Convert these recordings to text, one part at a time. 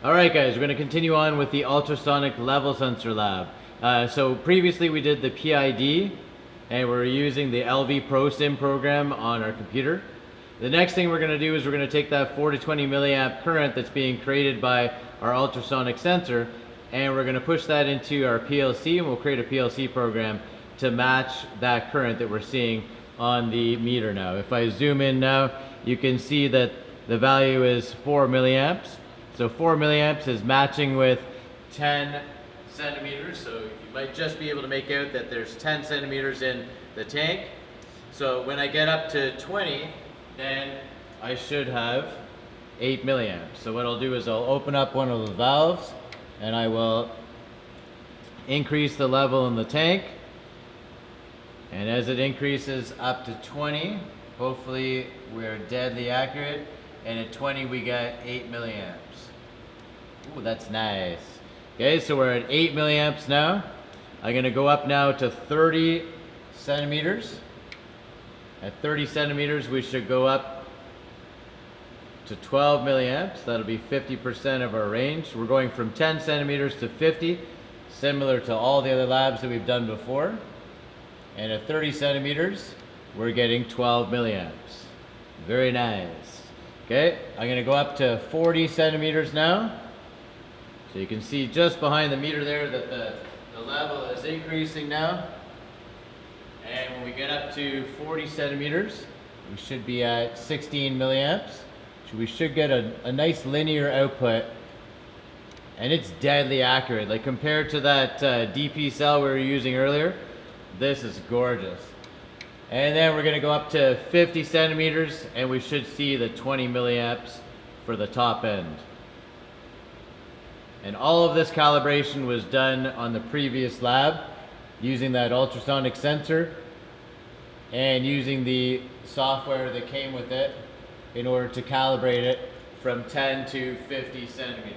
Alright guys, we're going to continue on with the Ultrasonic Level Sensor Lab. So previously we did the PID and we're using the LV ProSim program on our computer. The next thing we're going to do is we're going to take that 4 to 20 milliamp current that's being created by our ultrasonic sensor and we're going to push that into our PLC, and we'll create a PLC program to match that current that we're seeing on the meter now. If I zoom in now, you can see that the value is 4 milliamps. So 4 milliamps is matching with 10 centimeters. So you might just be able to make out that there's 10 centimeters in the tank. So when I get up to 20, then I should have 8 milliamps. So what I'll do is I'll open up one of the valves and I will increase the level in the tank. And as it increases up to 20, hopefully we're deadly accurate. And at 20 we get 8 milliamps. Ooh, that's nice. Okay, so we're at 8 milliamps now. I'm gonna go up now to 30 centimeters. At 30 centimeters we should go up to 12 milliamps. That'll be 50% of our range. We're going from 10 centimeters to 50, similar to all the other labs that we've done before. And at 30 centimeters, we're getting 12 milliamps. Very nice. Okay, I'm gonna go up to 40 centimeters now. So you can see just behind the meter there that the level is increasing now. And when we get up to 40 centimeters, we should be at 16 milliamps. So we should get a nice linear output. And it's deadly accurate. Like compared to that DP cell we were using earlier, this is gorgeous. And then we're gonna go up to 50 centimeters and we should see the 20 milliamps for the top end. And all of this calibration was done on the previous lab using that ultrasonic sensor and using the software that came with it in order to calibrate it from 10 to 50 centimeters.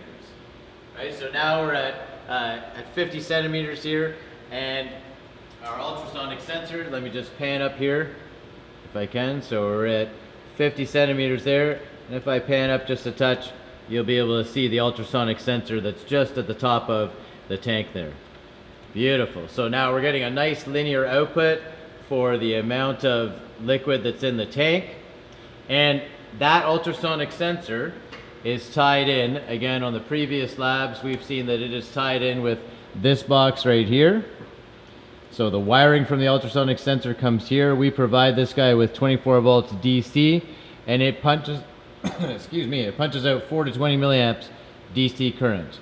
Right, so now we're at 50 centimeters here, and our ultrasonic sensor, let me just pan up here if I can. So we're at 50 centimeters there, and if I pan up just a touch, you'll be able to see the ultrasonic sensor that's just at the top of the tank there. Beautiful. So now we're getting a nice linear output for the amount of liquid that's in the tank. And that ultrasonic sensor is tied in, again on the previous labs, we've seen that it is tied in with this box right here. So the wiring from the ultrasonic sensor comes here. We provide this guy with 24 volts DC, and it punches excuse me, it punches out 4 to 20 milliamps DC current.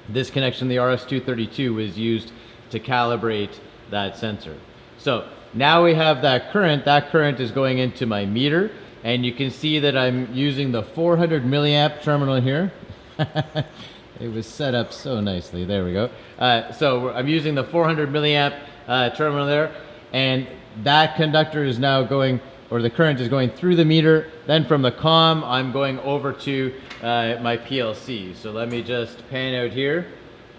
This connection, the RS-232, is used to calibrate that sensor. So now we have that current is going into my meter, and you can see that I'm using the 400 milliamp terminal here. It was set up so nicely, there we go. So I'm using the 400 milliamp terminal there, and that conductor is now going, or the current is going through the meter. Then from the COM, I'm going over to my PLC. So let me just pan out here.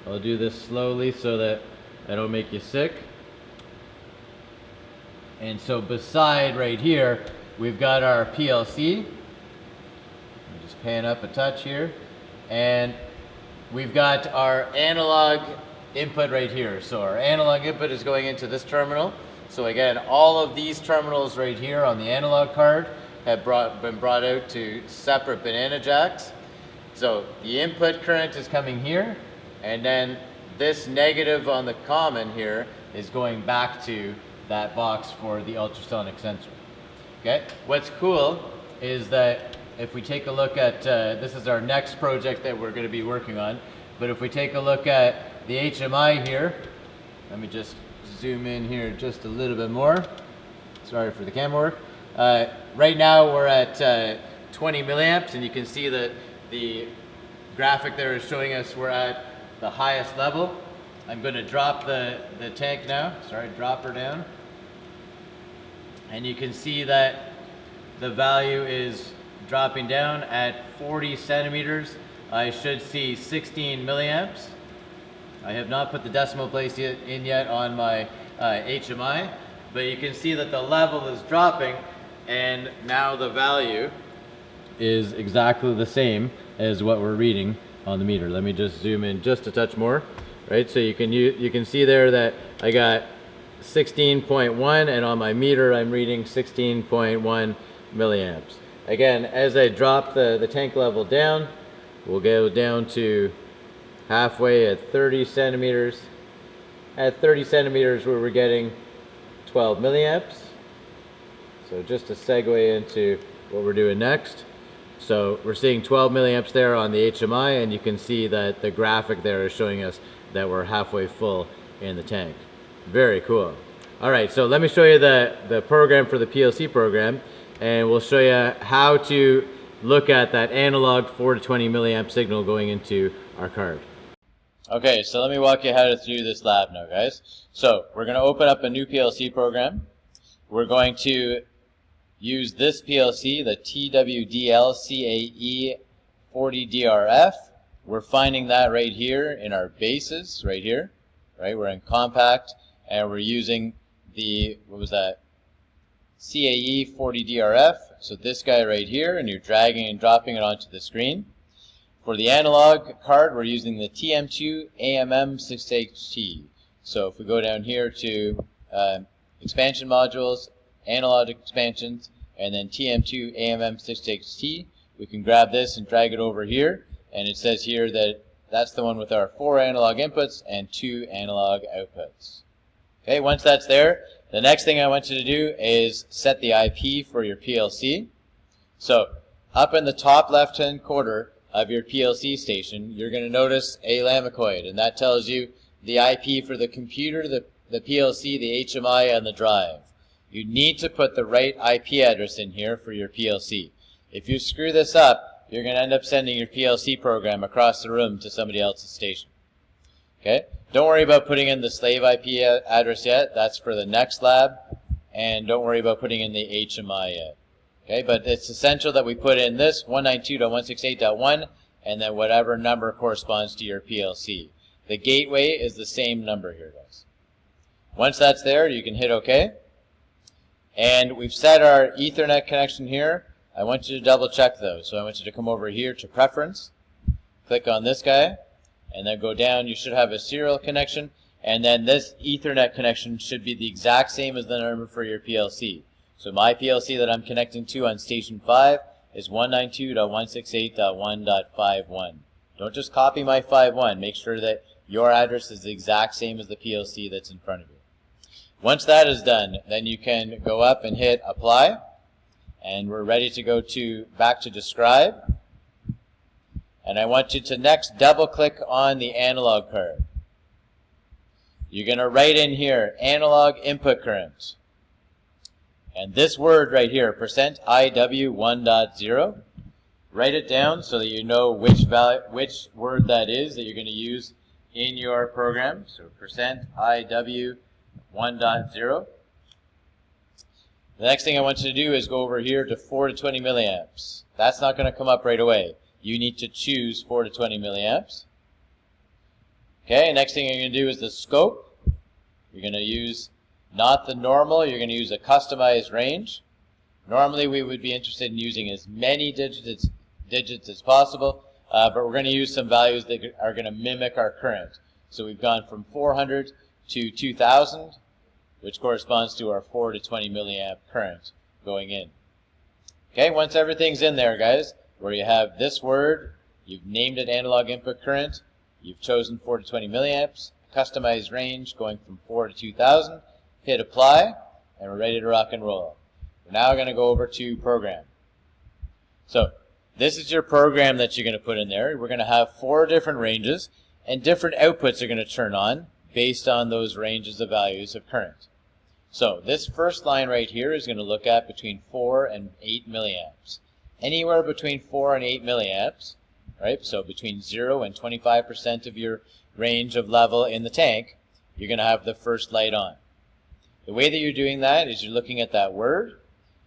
I'll do this slowly so that I don't make you sick. And so beside right here, we've got our PLC. Let me just pan up a touch here. And we've got our analog input right here. So our analog input is going into this terminal. So again, all of these terminals right here on the analog card have been brought out to separate banana jacks. So the input current is coming here, and then this negative on the common here is going back to that box for the ultrasonic sensor. Okay, what's cool is that if we take a look at, this is our next project that we're going to be working on, but if we take a look at the HMI here, let me just zoom in here just a little bit more. Sorry for the camera work. Right now we're at 20 milliamps, and you can see that the graphic there is showing us we're at the highest level. I'm going to drop the tank now. Sorry, drop her down. And you can see that the value is dropping down at 40 centimeters. I should see 16 milliamps. I have not put the decimal place in yet on my HMI, but you can see that the level is dropping, and now the value is exactly the same as what we're reading on the meter. Let me just zoom in just a touch more, right? So you can see there that I got 16.1, and on my meter I'm reading 16.1 milliamps. Again, as I drop the tank level down, we'll go down to halfway at 30 centimeters. At 30 centimeters where we're getting 12 milliamps. So just to segue into what we're doing next. So we're seeing 12 milliamps there on the HMI, and you can see that the graphic there is showing us that we're halfway full in the tank. Very cool. All right, so let me show you the program for the PLC program, and we'll show you how to look at that analog 4 to 20 milliamp signal going into our card. Okay, so let me walk you through this lab now, guys. So we're going to open up a new PLC program. We're going to use this PLC, the TWDLCAE 40DRF. We're finding that right here in our bases, right here. Right, we're in compact, and we're using the, what was that, CAE 40DRF. So this guy right here, and you're dragging and dropping it onto the screen. For the analog card, we're using the TM2 AMM6HT. So if we go down here to expansion modules, analog expansions, and then TM2 AMM6HT, we can grab this and drag it over here, and it says here that that's the one with our 4 analog inputs and 2 analog outputs. Okay, once that's there, the next thing I want you to do is set the IP for your PLC. So up in the top left-hand corner of your PLC station, you're going to notice a Lamicoid, and that tells you the IP for the computer, the PLC, the HMI, and the drive. You need to put the right IP address in here for your PLC. If you screw this up, you're going to end up sending your PLC program across the room to somebody else's station. Okay? Don't worry about putting in the slave IP address yet. That's for the next lab. And don't worry about putting in the HMI yet. Okay? But it's essential that we put in this 192.168.1 and then whatever number corresponds to your PLC. The gateway is the same number here, guys. Once that's there, you can hit OK. And we've set our Ethernet connection here. I want you to double check those. So I want you to come over here to Preference, click on this guy, and then go down. You should have a serial connection, and then this Ethernet connection should be the exact same as the number for your PLC. So my PLC that I'm connecting to on station 5 is 192.168.1.51. Don't just copy my 51. Make sure that your address is the exact same as the PLC that's in front of you. Once that is done, then you can go up and hit Apply. And we're ready to go back to Describe. And I want you to next double click on the analog card. You're going to write in here, analog input current. And this word right here, %IW1.0, write it down so that you know which word that is that you're going to use in your program. So %IW1.0. The next thing I want you to do is go over here to 4 to 20 milliamps. That's not going to come up right away. You need to choose 4 to 20 milliamps. Okay, next thing you're going to do is the scope. You're going to use not the normal, you're going to use a customized range. Normally we would be interested in using as many digits as possible, but we're going to use some values that are going to mimic our current. So we've gone from 400 to 2000. Which corresponds to our 4 to 20 milliamp current going in. Okay, once everything's in there, guys, where you have this word, you've named it analog input current, you've chosen 4 to 20 milliamps, customized range going from 4 to 2000, hit Apply, and we're ready to rock and roll. We're now going to go over to Program. So this is your program that you're going to put in there. We're going to have 4 different ranges, and different outputs are going to turn on based on those ranges of values of current. So this first line right here is going to look at between 4 and 8 milliamps. Anywhere between 4 and 8 milliamps, right? So between 0 and 25% of your range of level in the tank, you're going to have the first light on. The way that you're doing that is you're looking at that word,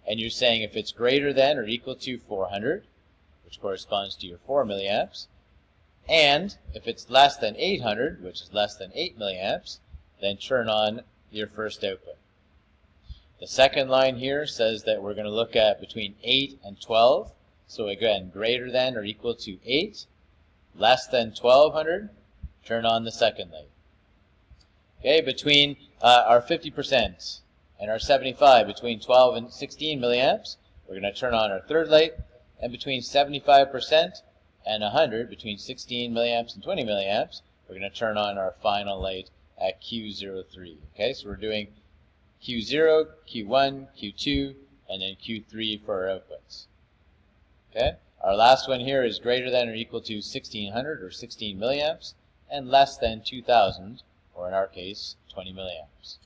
and you're saying if it's greater than or equal to 400, which corresponds to your 4 milliamps, and if it's less than 800, which is less than 8 milliamps, then turn on your first output. The second line here says that we're going to look at between 8 and 12. So again, greater than or equal to 8. less than 1200, turn on the second light. Okay, between our 50% and our 75, between 12 and 16 milliamps, we're going to turn on our third light. And between 75% and 100, between 16 milliamps and 20 milliamps, we're going to turn on our final light at Q03. Okay, so we're doing Q0, Q1, Q2, and then Q3 for our outputs. Okay, our last one here is greater than or equal to 1600 or 16 milliamps and less than 2000, or in our case, 20 milliamps.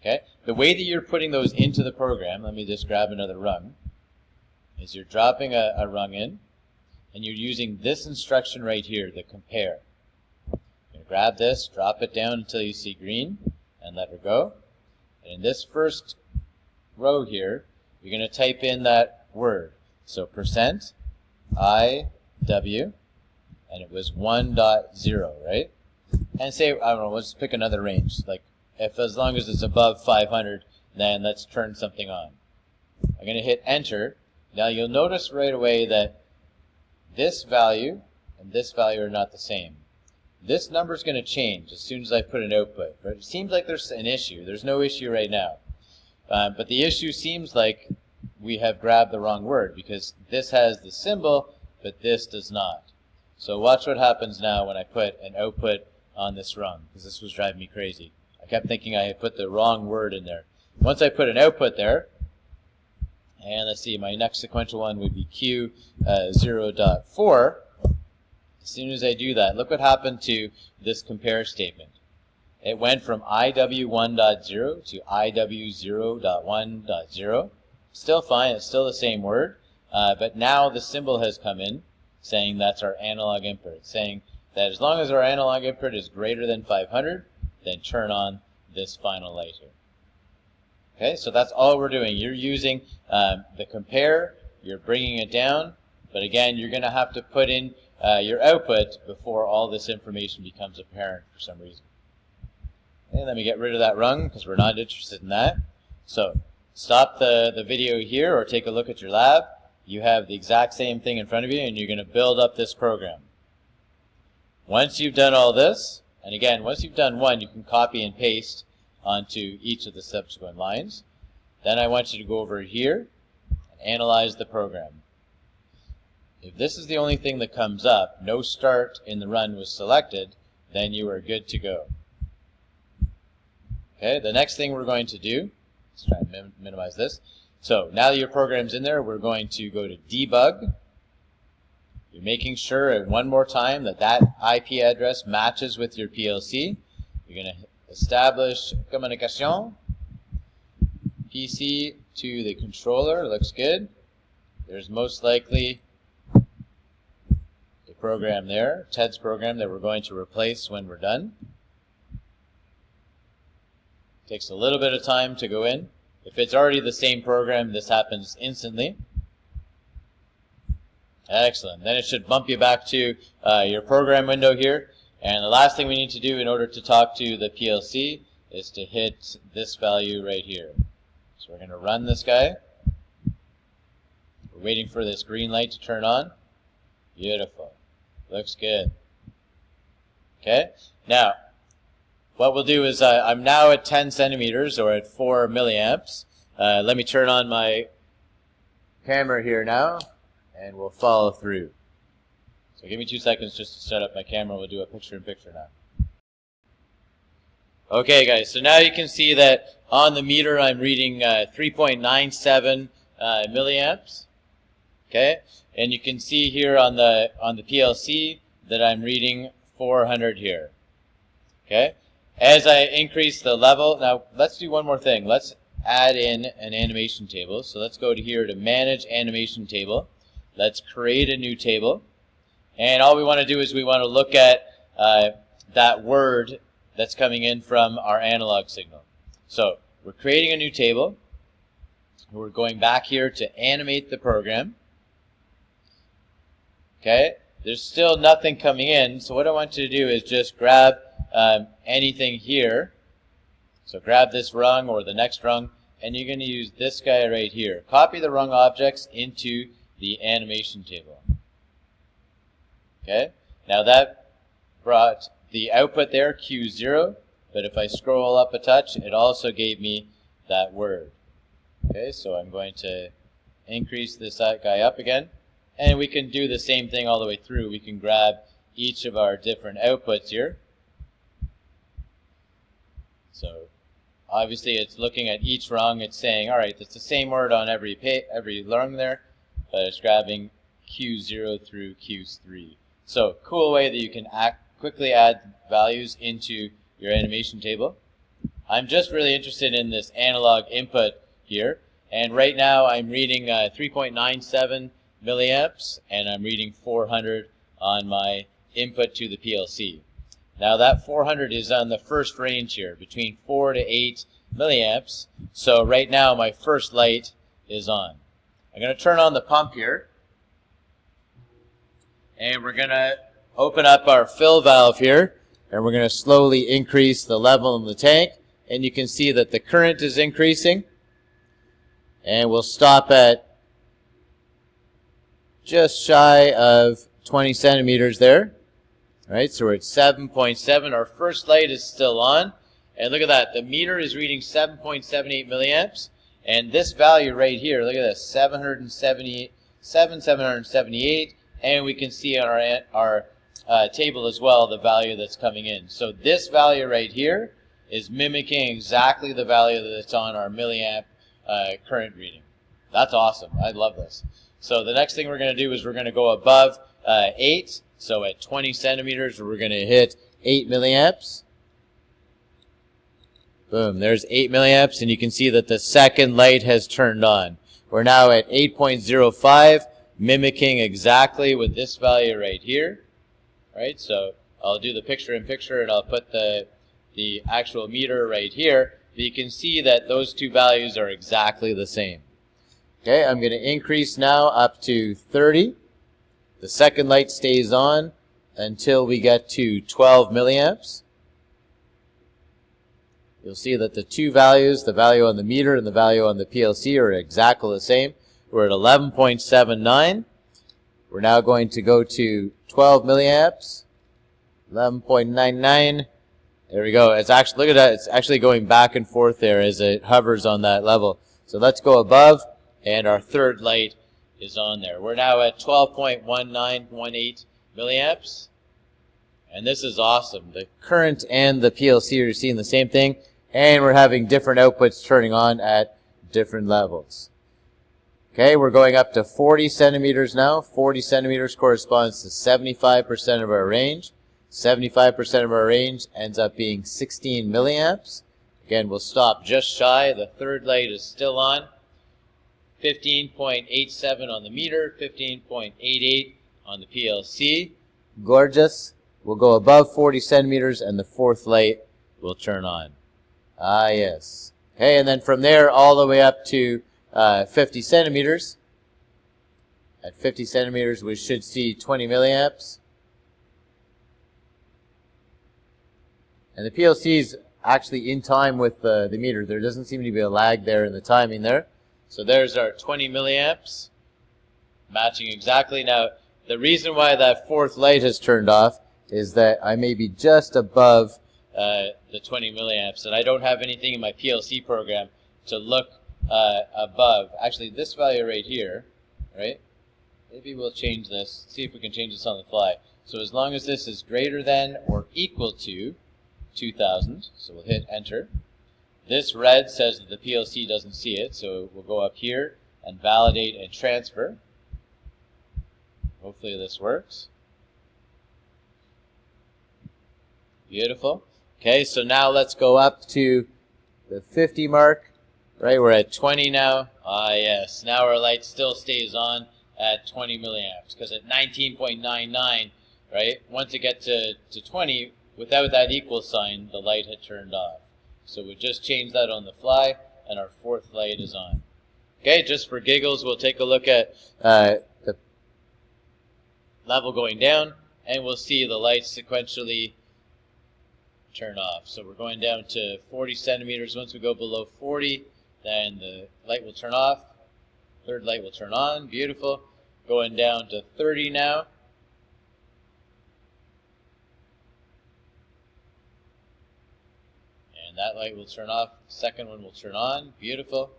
Okay, the way that you're putting those into the program, let me just grab another rung, is you're dropping a rung in, and you're using this instruction right here, the compare. You're going to grab this, drop it down until you see green, and let her go. And in this first row here, you're going to type in that word. So %IW, and it was 1.0, right? And say, I don't know, let's pick another range. Like, if as long as it's above 500, then let's turn something on. I'm going to hit enter. Now you'll notice right away that this value and this value are not the same. This number is going to change as soon as I put an output. But it seems like there's an issue. There's no issue right now. But the issue seems like we have grabbed the wrong word, because this has the symbol, but this does not. So watch what happens now when I put an output on this rung, because this was driving me crazy. I kept thinking I had put the wrong word in there. Once I put an output there, and let's see, my next sequential one would be Q0.4. As soon as I do that, look what happened to this compare statement. It went from IW1.0 to IW0.1.0. Still fine, it's still the same word, but now the symbol has come in saying that's our analog input, saying that as long as our analog input is greater than 500, then turn on this final light here. Okay, so that's all we're doing. You're using the compare, you're bringing it down, but again, you're going to have to put in your output before all this information becomes apparent for some reason. Okay, let me get rid of that rung because we're not interested in that. So stop the video here or take a look at your lab. You have the exact same thing in front of you, and you're going to build up this program. Once you've done all this, and again, once you've done one, you can copy and paste onto each of the subsequent lines. Then I want you to go over here and analyze the program. If this is the only thing that comes up, no start in the run was selected, then you are good to go. Okay, the next thing we're going to do, let's try and minimize this. So now that your program's in there, we're going to go to debug. You're making sure one more time that that IP address matches with your PLC. You're going to establish communication. PC to the controller, looks good. There's most likely a program there, Ted's program, that we're going to replace when we're done. Takes a little bit of time to go in. If it's already the same program, this happens instantly. Excellent. Then it should bump you back to your program window here. And the last thing we need to do in order to talk to the PLC is to hit this value right here. So we're going to run this guy. We're waiting for this green light to turn on. Beautiful. Looks good. Okay. Now, what we'll do is I'm now at 10 centimeters or at 4 milliamps. Let me turn on my camera here now, and we'll follow through. So give me 2 seconds just to set up my camera. We'll do a picture-in-picture now. Okay, guys, so now you can see that on the meter I'm reading 3.97 milliamps. Okay, and you can see here on the PLC that I'm reading 400 here. Okay, as I increase the level, now let's do one more thing. Let's add in an animation table. So let's go to here to Manage Animation Table. Let's create a new table. And all we want to do is we want to look at that word that's coming in from our analog signal. So we're creating a new table. We're going back here to animate the program. Okay, there's still nothing coming in, so what I want you to do is just grab anything here. So grab this rung or the next rung, and you're going to use this guy right here. Copy the rung objects into the animation table. Okay, Now that brought the output there, Q0, but if I scroll up a touch, it also gave me that word. Okay, so I'm going to increase this guy up again, and we can do the same thing all the way through. We can grab each of our different outputs here. So obviously it's looking at each rung, it's saying, all right, it's the same word on every rung there, but it's grabbing Q0 through Q3. So cool way that you can quickly add values into your animation table. I'm just really interested in this analog input here, and right now I'm reading 3.97 milliamps, and I'm reading 400 on my input to the PLC. Now that 400 is on the first range here, between 4 to 8 milliamps. So right now my first light is on. I'm going to turn on the pump here, and we're going to open up our fill valve here, and we're going to slowly increase the level in the tank, and you can see that the current is increasing, and we'll stop at just shy of 20 centimeters there. All right, so we're at 7.7. Our first light is still on, and look at that. The meter is reading 7.78 milliamps, and this value right here, look at this, 778, and we can see on our table as well the value that's coming in. So this value right here is mimicking exactly the value that's on our milliamp current reading. That's awesome. I love this. So the next thing we're going to do is we're going to go above 8. So at 20 centimeters, we're going to hit 8 milliamps. Boom, there's 8 milliamps, and you can see that the second light has turned on. We're now at 8.05, mimicking exactly with this value right here. Right, so I'll do the picture-in-picture, and I'll put the actual meter right here. But you can see that those two values are exactly the same. Okay, I'm going to increase now up to 30. The second light stays on until we get to 12 milliamps. You'll see that the two values, the value on the meter and the value on the PLC, are exactly the same. We're at 11.79. We're now going to go to 12 milliamps, 11.99. There we go. It's actually, look at that. It's actually going back and forth there as it hovers on that level. So let's go above, and our third light is on there. We're now at 12.1918 milliamps, and this is awesome. The current and the PLC are seeing the same thing, and we're having different outputs turning on at different levels. Okay, we're going up to 40 centimeters now. 40 centimeters corresponds to 75% of our range. 75% of our range ends up being 16 milliamps. Again, we'll stop just shy. The third light is still on. 15.87 on the meter, 15.88 on the PLC. Gorgeous. We'll go above 40 centimeters, and the fourth light will turn on. Ah, yes. Okay, and then from there all the way up to 50 centimeters. At 50 centimeters, we should see 20 milliamps. And the PLC is actually in time with the meter. There doesn't seem to be a lag there in the timing there. So there's our 20 milliamps, matching exactly. Now, the reason why that fourth light has turned off is that I may be just above the 20 milliamps, and I don't have anything in my PLC program to look above. Actually, this value right here, right? Maybe we'll change this, see if we can change this on the fly. So as long as this is greater than or equal to 2000, so we'll hit enter. This red says that the PLC doesn't see it, so we'll go up here and validate and transfer. Hopefully this works. Beautiful. Okay, so now let's go up to the 50 mark. Right, we're at 20 now. Ah, yes. Now our light still stays on at 20 milliamps, because at 19.99, right, once it gets to 20, without that equal sign, the light had turned off. So we just changed that on the fly, and our fourth light is on. Okay, just for giggles, we'll take a look at the level going down, and we'll see the lights sequentially turn off. So we're going down to 40 centimeters. Once we go below 40, then the light will turn off. Third light will turn on. Beautiful. Going down to 30 now. And that light will turn off. The second one will turn on. Beautiful.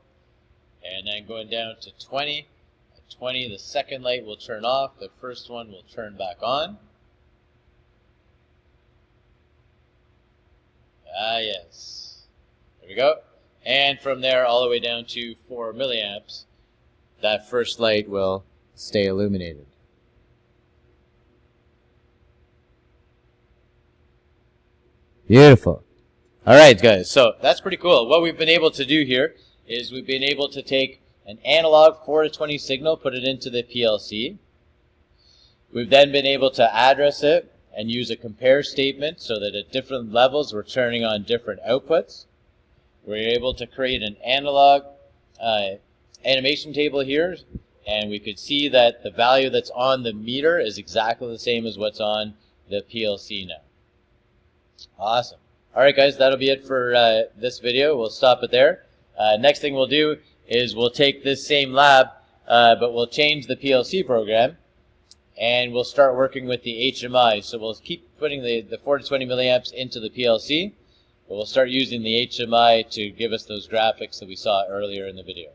And then going down to 20. At 20, the second light will turn off. The first one will turn back on. Ah, yes. There we go. And from there all the way down to 4 milliamps, that first light will stay illuminated. Beautiful. All right, guys, so that's pretty cool. What we've been able to do here is we've been able to take an analog 4 to 20 signal, put it into the PLC. We've then been able to address it and use a compare statement so that at different levels we're turning on different outputs. We're able to create an analog animation table here, and we could see that the value that's on the meter is exactly the same as what's on the PLC now. Awesome. Alright guys, that'll be it for this video. We'll stop it there. Next thing we'll do is we'll take this same lab, but we'll change the PLC program, and we'll start working with the HMI. So we'll keep putting the 4 to 20 milliamps into the PLC, but we'll start using the HMI to give us those graphics that we saw earlier in the video.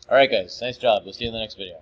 Alright guys, nice job. We'll see you in the next video.